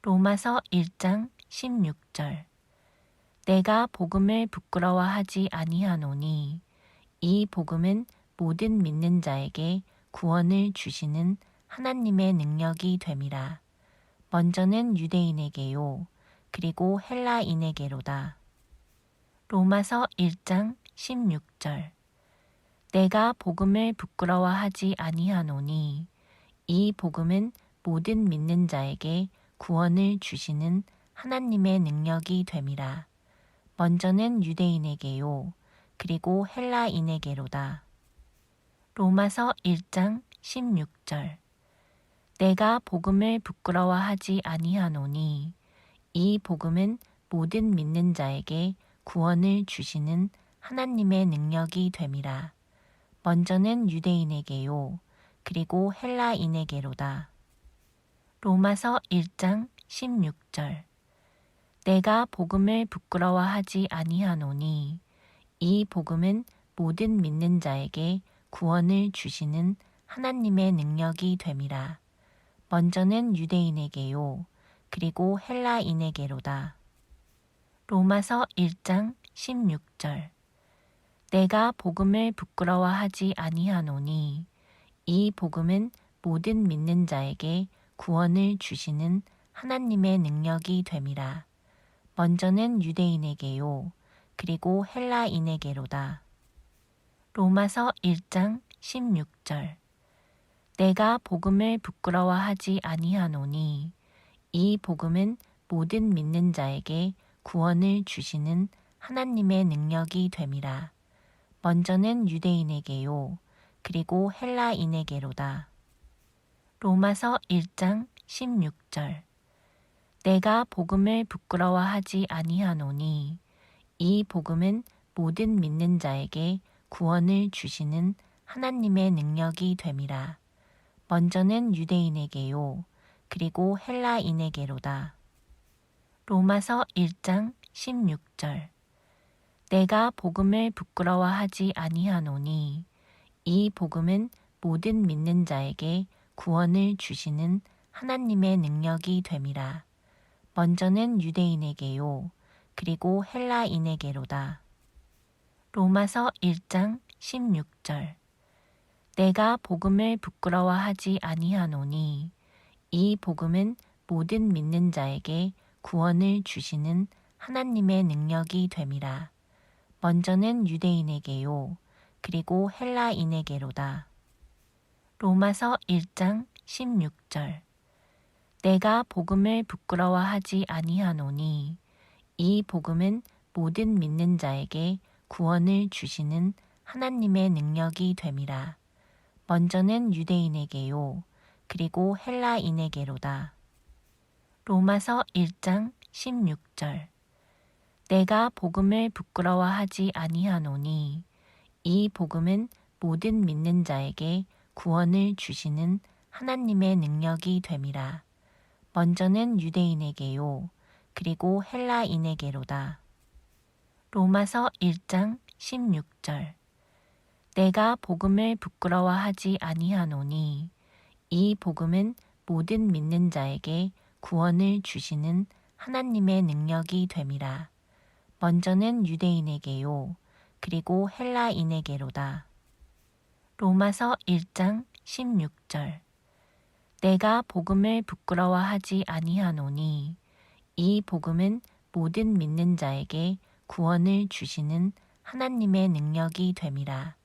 로마서 1장 16절. 내가 복음을 부끄러워하지 아니하노니 이 복음은 모든 믿는 자에게 구원을 주시는 하나님의 능력이 됨이라. 먼저는 유대인에게요, 그리고 헬라인에게로다. 로마서 1장 16절. 내가 복음을 부끄러워하지 아니하노니 이 복음은 모든 믿는 자에게 구원을 주시는 하나님의 능력이 됨이라. 먼저는 유대인에게요, 그리고 헬라인에게로다. 로마서 1장 16절. 내가 복음을 부끄러워하지 아니하노니 이 복음은 모든 믿는 자에게 구원을 주시는 하나님의 능력이 됨이라. 먼저는 유대인에게요, 그리고 헬라인에게로다. 로마서 1장 16절. 내가 복음을 부끄러워하지 아니하노니 이 복음은 모든 믿는 자에게 구원을 주시는 하나님의 능력이 됨이라. 먼저는 유대인에게요, 그리고 헬라인에게로다. 로마서 1장 16절. 내가 복음을 부끄러워하지 아니하노니 이 복음은 모든 믿는 자에게 구원을 주시는 하나님의 능력이 됨이라. 먼저는 유대인에게요, 그리고 헬라인에게로다. 로마서 1장 16절. 내가 복음을 부끄러워하지 아니하노니 이 복음은 모든 믿는 자에게 구원을 주시는 하나님의 능력이 됨이라. 먼저는 유대인에게요, 그리고 헬라인에게로다. 로마서 1장 16절. 내가 복음을 부끄러워하지 아니하노니 이 복음은 모든 믿는 자에게 구원을 주시는 하나님의 능력이 됨이라. 먼저는 유대인에게요, 그리고 헬라인에게로다. 로마서 1장 16절. 내가 복음을 부끄러워하지 아니하노니 이 복음은 모든 믿는 자에게 구원을 주시는 하나님의 능력이 됨이라. 먼저는 유대인에게요, 그리고 헬라인에게로다. 로마서 1장 16절. 내가 복음을 부끄러워하지 아니하노니 이 복음은 모든 믿는 자에게 구원을 주시는 하나님의 능력이 됨이라. 먼저는 유대인에게요, 그리고 헬라인에게로다. 로마서 1장 16절. 내가 복음을 부끄러워하지 아니하노니 이 복음은 모든 믿는 자에게 구원을 주시는 하나님의 능력이 됨이라. 먼저는 유대인에게요, 그리고 헬라인에게로다. 로마서 1장 16절. 내가 복음을 부끄러워하지 아니하노니 이 복음은 모든 믿는 자에게 구원을 주시는 하나님의 능력이 됨이라. 먼저는 유대인에게요, 그리고 헬라인에게로다. 로마서 1장 16절. 내가 복음을 부끄러워하지 아니하노니 이 복음은 모든 믿는 자에게 구원을 주시는 하나님의 능력이 됨이라. 먼저는 유대인에게요, 그리고 헬라인에게로다. 로마서 1장 16절. 내가 복음을 부끄러워하지 아니하노니 이 복음은 모든 믿는 자에게 구원을 주시는 하나님의 능력이 됨이라.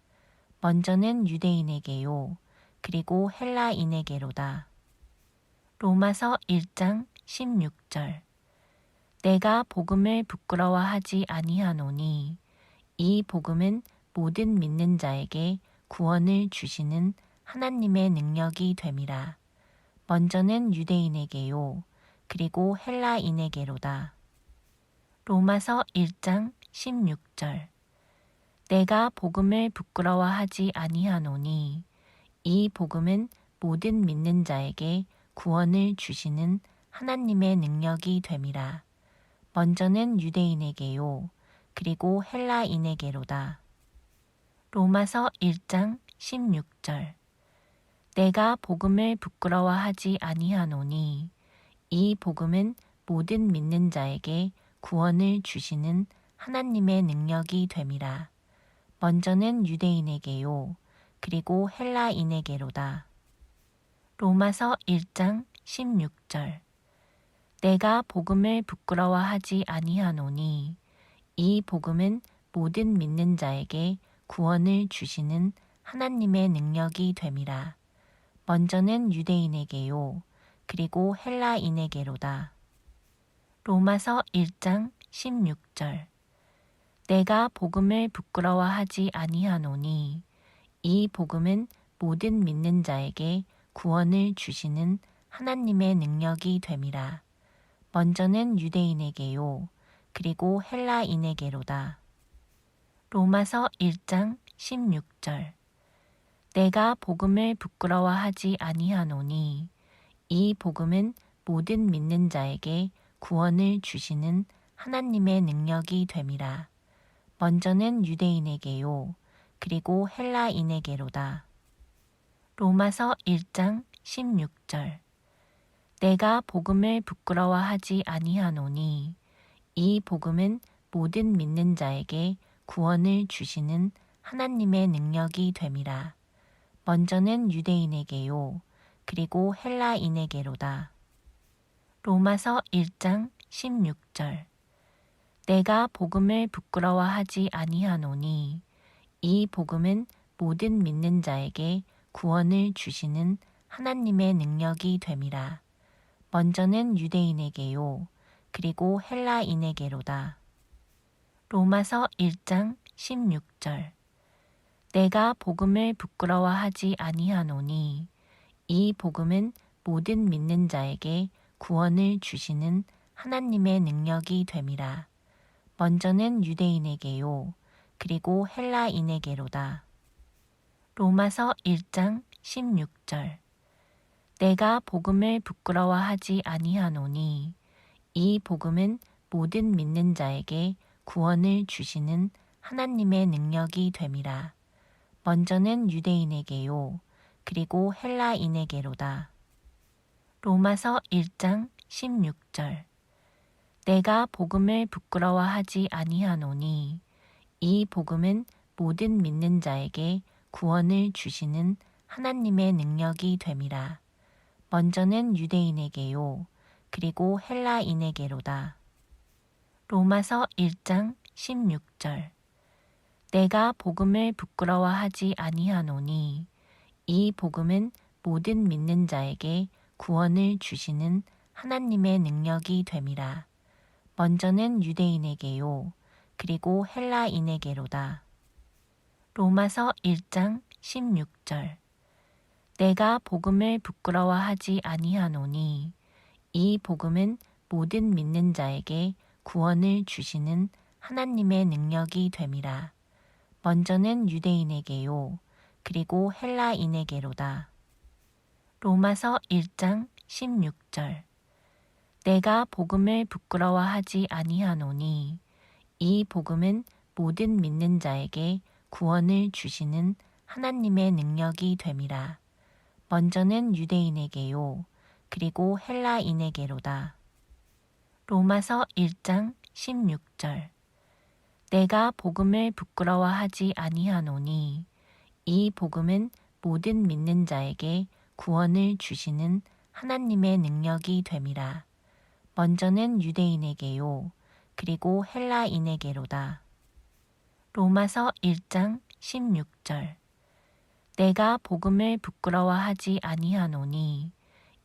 먼저는 유대인에게요, 그리고 헬라인에게로다. 로마서 1장 16절. 내가 복음을 부끄러워하지 아니하노니 이 복음은 모든 믿는 자에게 구원을 주시는 하나님의 능력이 됨이라. 먼저는 유대인에게요, 그리고 헬라인에게로다. 로마서 1장 16절. 내가 복음을 부끄러워하지 아니하노니 이 복음은 모든 믿는 자에게 구원을 주시는 하나님의 능력이 됨이라. 먼저는 유대인에게요, 그리고 헬라인에게로다. 로마서 1장 16절. 내가 복음을 부끄러워하지 아니하노니 이 복음은 모든 믿는 자에게 구원을 주시는 하나님의 능력이 됨이라. 먼저는 유대인에게요, 그리고 헬라인에게로다. 로마서 1장 16절. 내가 복음을 부끄러워하지 아니하노니 이 복음은 모든 믿는 자에게 구원을 주시는 하나님의 능력이 됨이라. 먼저는 유대인에게요, 그리고 헬라인에게로다. 로마서 1장 16절. 내가 복음을 부끄러워하지 아니하노니 이 복음은 모든 믿는 자에게 구원을 주시는 하나님의 능력이 됨이라. 먼저는 유대인에게요, 그리고 헬라인에게로다. 로마서 1장 16절. 내가 복음을 부끄러워하지 아니하노니 이 복음은 모든 믿는 자에게 구원을 주시는 하나님의 능력이 됨이라. 먼저는 유대인에게요, 그리고 헬라인에게로다. 로마서 1장 16절. 내가 복음을 부끄러워하지 아니하노니 이 복음은 모든 믿는 자에게 구원을 주시는 하나님의 능력이 됨이라. 먼저는 유대인에게요, 그리고 헬라인에게로다. 로마서 1장 16절. 내가 복음을 부끄러워하지 아니하노니 이 복음은 모든 믿는 자에게 구원을 주시는 하나님의 능력이 됨이라. 먼저는 유대인에게요, 그리고 헬라인에게로다. 로마서 1장 16절. 내가 복음을 부끄러워하지 아니하노니 이 복음은 모든 믿는 자에게 구원을 주시는 하나님의 능력이 됨이라. 먼저는 유대인에게요, 그리고 헬라인에게로다. 로마서 1장 16절. 내가 복음을 부끄러워하지 아니하노니 이 복음은 모든 믿는 자에게 구원을 주시는 하나님의 능력이 됨이라. 먼저는 유대인에게요, 그리고 헬라인에게로다. 로마서 1장 16절. 내가 복음을 부끄러워하지 아니하노니 이 복음은 모든 믿는 자에게 구원을 주시는 하나님의 능력이 됨이라. 먼저는 유대인에게요, 그리고 헬라인에게로다. 로마서 1장 16절. 내가 복음을 부끄러워하지 아니하노니 이 복음은 모든 믿는 자에게 구원을 주시는 하나님의 능력이 됨이라. 먼저는 유대인에게요, 그리고 헬라인에게로다. 로마서 1장 16절. 내가 복음을 부끄러워하지 아니하노니 이 복음은 모든 믿는 자에게 구원을 주시는 하나님의 능력이 됨이라. 먼저는 유대인에게요, 그리고 헬라인에게로다. 로마서 1장 16절. 내가 복음을 부끄러워하지 아니하노니 이 복음은 모든 믿는 자에게 구원을 주시는 하나님의 능력이 됨이라. 먼저는 유대인에게요, 그리고 헬라인에게로다. 로마서 1장 16절. 내가 복음을 부끄러워하지 아니하노니 이 복음은 모든 믿는 자에게 구원을 주시는 하나님의 능력이 됨이라. 먼저는 유대인에게요, 그리고 헬라인에게로다. 로마서 1장 16절. 내가 복음을 부끄러워하지 아니하노니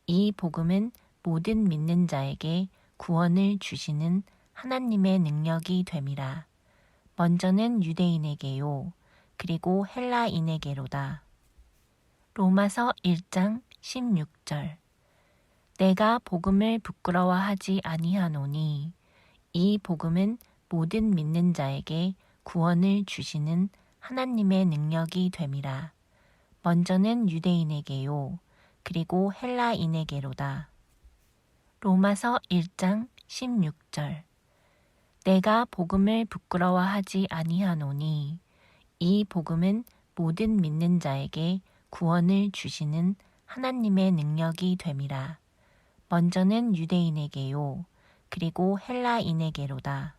이 복음은 모든 믿는 자에게 구원을 주시는 하나님의 능력이 됨이라. 먼저는 유대인에게요, 그리고 헬라인에게로다. 로마서 1장 16절. 내가 복음을 부끄러워하지 아니하노니 이 복음은 모든 믿는 자에게 구원을 주시는 하나님의 능력이 됨이라. 먼저는 유대인에게요, 그리고 헬라인에게로다. 로마서 1장 16절. 내가 복음을 부끄러워하지 아니하노니 이 복음은 모든 믿는 자에게 구원을 주시는 하나님의 능력이 됨이라. 먼저는 유대인에게요. 그리고 헬라인에게로다.